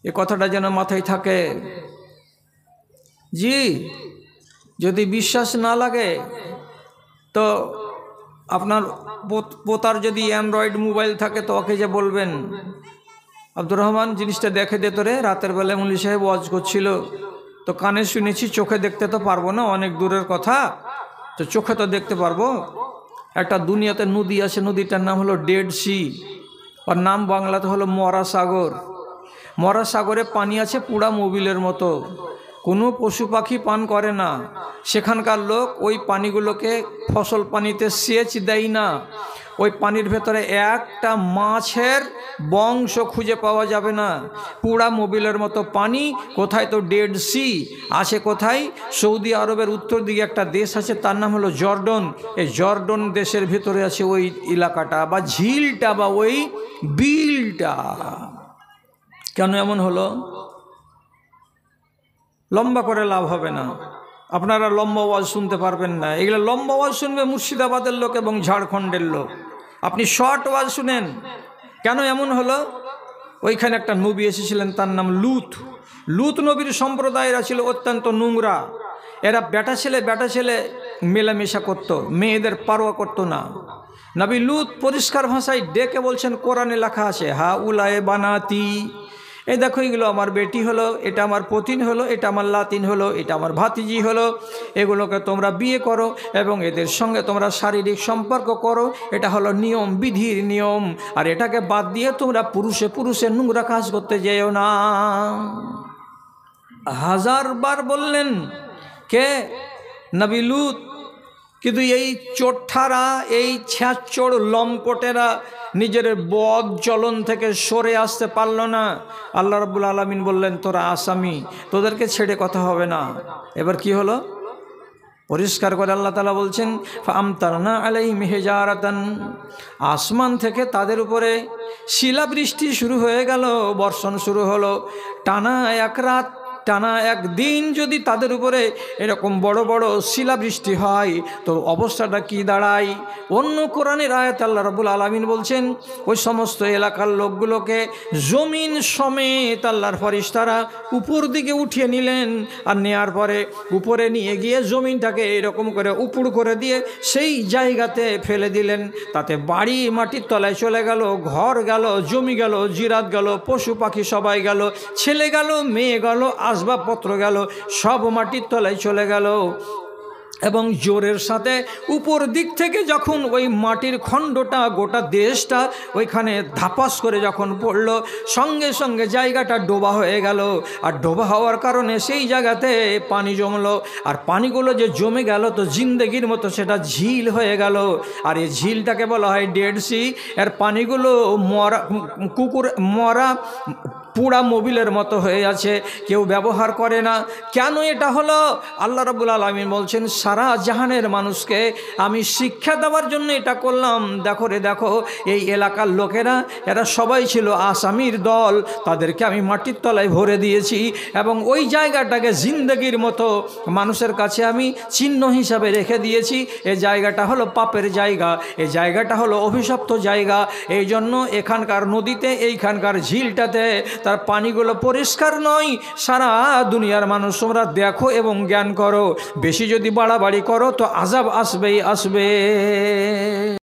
এ কথাটা যেন মাথায় থাকে। জি, যদি বিশ্বাস না লাগে তো আপনার পোতার যদি অ্যান্ড্রয়েড মোবাইল থাকে তো ওকে যে বলবেন, আব্দুর রহমান জিনিসটা দেখে দে তোরে। রাতের বেলায় মৌলী সাহেব ওয়াজ করছিল, তো কানে শুনেছি, চোখে দেখতে তো পারবো না, অনেক দূরের কথা, তো চোখে তো দেখতে পারবো। একটা দুনিয়াতে নদী আছে, নদীটার নাম হলো ডেড সি, ওর নাম বাংলাতে হলো মরা সাগর। মরা সাগরে পানি আছে পুরা মোবিলের মতো, কোনো পশু পাখি পান করে না। সেখানকার লোক ওই পানিগুলোকে ফসল পানিতে সেচ দেয় না। ওই পানির ভেতরে একটা মাছের বংশ খুঁজে পাওয়া যাবে না, পুরা মোবিলের মতো পানি। কোথায়? তো ডেড সি আছে কোথায়? সৌদি আরবের উত্তর দিকে একটা দেশ আছে, তার নাম হলো জর্ডন। এই জর্ডন দেশের ভেতরে আছে ওই এলাকাটা বা ঝিলটা বা ওই বিলটা। কেন এমন হলো? লম্বা করে লাভ হবে না, আপনারা লম্বা ওয়াজ শুনতে পারবেন না। এগুলো লম্বা ওয়াজ শুনবে মুর্শিদাবাদের লোক এবং ঝাড়খণ্ডের লোক, আপনি শর্ট ওয়াজ শুনেন। কেন এমন হলো? ওইখানে একটা নবী এসেছিলেন, তার নাম লুত। লুত নবীর সম্প্রদায়েরা ছিল অত্যন্ত নোংরা। এরা বেটা ছেলে মেলামেশা করতো, মেয়েদের পারোয়া করতো না। নবী লুত পরিষ্কার ভাষায় ডেকে বলছেন, কোরআনে লেখা আছে, হা উলায়ে বানাতি, এই দেখো এগুলো আমার বেটি হলো, এটা আমার পতিন হলো, এটা আমার লাতিন হলো, এটা আমার ভাতিজি হলো, এগুলোকে তোমরা বিয়ে করো এবং এদের সঙ্গে তোমরা শারীরিক সম্পর্ক করো, এটা হলো নিয়ম, বিধির নিয়ম। আর এটাকে বাদ দিয়ে তোমরা পুরুষে নোংরা কাজ করতে যেও না। 1000 বার বললেন কে? নবী লুত। কিন্তু এই চোট্টারা, এই ছ্যাঁচড় লম্পটেরা নিজের বদ চলন থেকে সরে আসতে পারল না। আল্লাহ রাব্বুল আলামিন বললেন, তোরা আসামি, তোদেরকে ছেড়ে কথা হবে না। এবার কি হলো? পরিষ্কার করে আল্লাহ তাআলা বলছেন, ফাআমতারনা আলাইহিম হিজারাতান, আসমান থেকে তাদের উপরে শিলাবৃষ্টি শুরু হয়ে গেল, বর্ষণ শুরু হলো। টানা এক রাত, টানা একদিন যদি তাদের উপরে এরকম বড় বড় শিলাবৃষ্টি হয় তো অবস্থাটা কি দাঁড়ায়? অন্য কোরআনের আয়াত আল্লাহ রাব্বুল আলামিন বলছেন, ওই সমস্ত এলাকার লোকগুলোকে জমিন সমেত আল্লাহর ফেরেশতারা উপর দিকে উঠিয়ে নিলেন। আর নেয়ার পরে উপরে নিয়ে গিয়ে জমিনটাকে এরকম করে উপুড় করে দিয়ে সেই জায়গাতে ফেলে দিলেন। তাতে বাড়ি মাটির তলায় চলে গেল, ঘর গেল, জমি গেল, জিরাত গেল, পশু পাখি সবাই গেল, ছেলে গেল, মেয়ে গেল, আসবাবপত্র গেল, সব মাটির তলায় চলে গেল। এবং জোরের সাথে উপর দিক থেকে যখন ওই মাটির খণ্ডটা, গোটা দেশটা ওইখানে ধাপাস করে যখন পড়ল, সঙ্গে সঙ্গে জায়গাটা ডোবা হয়ে গেল। আর ডোবা হওয়ার কারণে সেই জায়গাতে পানি জমলো। আর পানিগুলো যে জমে গেল তো জিন্দেগির মতো সেটা ঝিল হয়ে গেল। আর এই ঝিলটাকে বলা হয় ডেড সি। এর পানিগুলো মরা পুরা মোবিলের মতো হয়ে আছে, কেউ ব্যবহার করে না। কেন এটা হলো? আল্লাহ রাব্বুল আলামিন বলছেন, সারা জাহানের মানুষকে আমি শিক্ষা দেওয়ার জন্য এটা করলাম। দেখো রে দেখো, এই এলাকার লোকেরা এরা সবাই ছিল আসামির দল, তাদেরকে আমি মাটির তলায় ভরে দিয়েছি এবং ওই জায়গাটাকে জিন্দগির মতো মানুষের কাছে আমি চিহ্ন হিসাবে রেখে দিয়েছি। এই জায়গাটা হলো পাপের জায়গা, এই জায়গাটা হলো অভিশপ্ত জায়গা। এই জন্য এখানকার নদীতে, এইখানকার ঝিলটাতে তার পানিগুলো পরিষ্কার নয়। সারা দুনিয়ার মানুষ তোমরা দেখো এবং জ্ঞান করো, বেশি যদি বাড়াবাড়ি করো তো আযাব আসবেই আসবে।